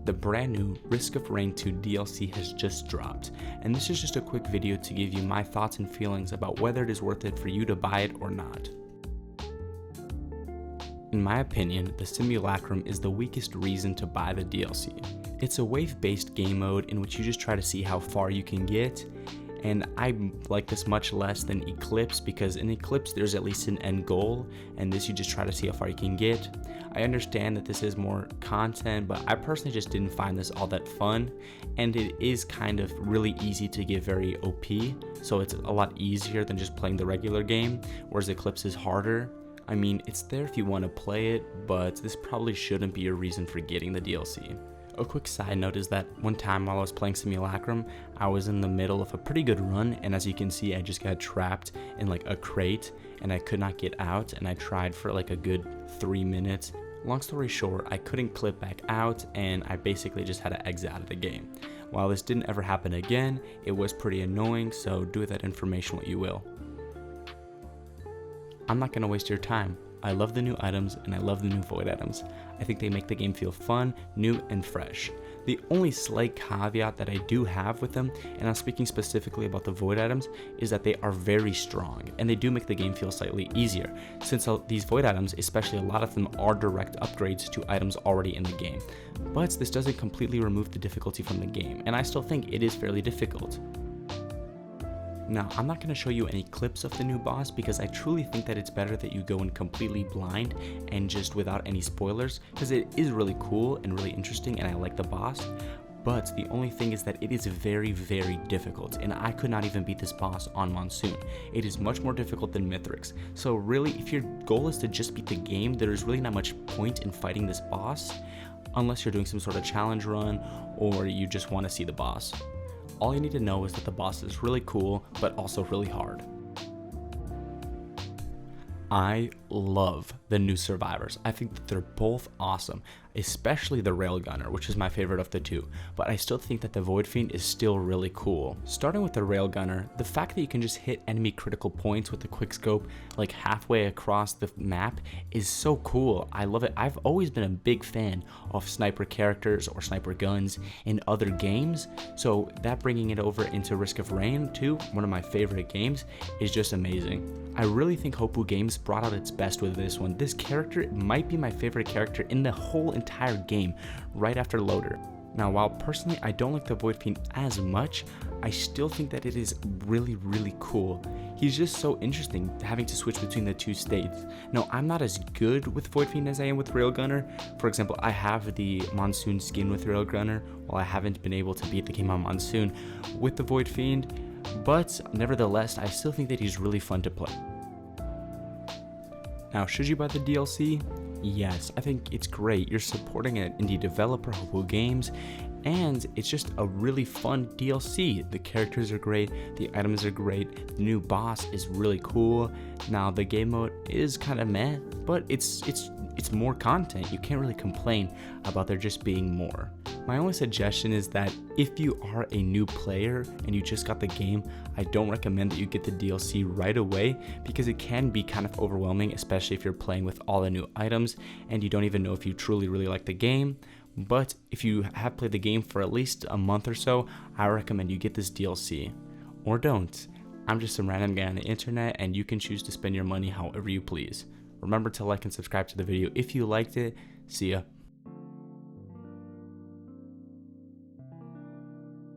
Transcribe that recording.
the brand new Risk of Rain 2 DLC has just dropped, and this is just a quick video to give you my thoughts and feelings about whether it is worth it for you to buy it or not. In my opinion, the Simulacrum is the weakest reason to buy the DLC. It's a wave-based game mode in which you just try to see how far you can get, and I like this much less than Eclipse because in Eclipse there's at least an end goal, and this you just try to see how far you can get. I understand that this is more content, but I personally just didn't find this all that fun, and it is kind of really easy to get very OP, so it's a lot easier than just playing the regular game, whereas Eclipse is harder. I mean, it's there if you want to play it, but this probably shouldn't be a reason for getting the DLC. A quick side note is that one time while I was playing Simulacrum, I was in the middle of a pretty good run, and as you can see, I just got trapped in like a crate and I could not get out, and I tried for like a good 3 minutes. Long story short, I couldn't clip back out and I basically just had to exit out of the game. While this didn't ever happen again, it was pretty annoying, so do with that information what you will. I'm not going to waste your time. I love the new items and I love the new void items. I think they make the game feel fun, new, and fresh. The only slight caveat that I do have with them, and I'm speaking specifically about the void items, is that they are very strong and they do make the game feel slightly easier, since these void items, especially a lot of them, are direct upgrades to items already in the game. But this doesn't completely remove the difficulty from the game, and I still think it is fairly difficult. Now, I'm not going to show you any clips of the new boss because I truly think that it's better that you go in completely blind and just without any spoilers, because it is really cool and really interesting and I like the boss. But the only thing is that it is very, very difficult, and I could not even beat this boss on Monsoon. It is much more difficult than Mithrix. So really, if your goal is to just beat the game, there is really not much point in fighting this boss unless you're doing some sort of challenge run or you just want to see the boss. All you need to know is that the boss is really cool, but also really hard. I love the new survivors. I think that they're both awesome, especially the Railgunner, which is my favorite of the two, but I still think that the Void Fiend is still really cool. Starting with the Railgunner, the fact that you can just hit enemy critical points with the quickscope like halfway across the map is so cool. I love it. I've always been a big fan of sniper characters or sniper guns in other games, so that bringing it over into Risk of Rain 2, one of my favorite games, is just amazing. I really think Hoppo Games brought out its best with this one. This character might be my favorite character in the whole entire game, right after Loader. Now, while personally I don't like the Void Fiend as much, I still think that it is really, really cool. He's just so interesting, having to switch between the two states. Now, I'm not as good with Void Fiend as I am with Railgunner. For example, I have the Monsoon skin with Railgunner, while I haven't been able to beat the game on Monsoon with the Void Fiend, but nevertheless, I still think that he's really fun to play. Now, should you buy the DLC? Yes, I think it's great. You're supporting an indie developer, Hoppo Games, and it's just a really fun DLC. The characters are great, the items are great, the new boss is really cool. Now, the game mode is kind of meh, but it's more content. You can't really complain about there just being more. My only suggestion is that if you are a new player and you just got the game, I don't recommend that you get the DLC right away because it can be kind of overwhelming, especially if you're playing with all the new items and you don't even know if you truly really like the game. But if you have played the game for at least a month or so, I recommend you get this DLC. Or don't. I'm just some random guy on the internet and you can choose to spend your money however you please. Remember to like and subscribe to the video if you liked it. See ya.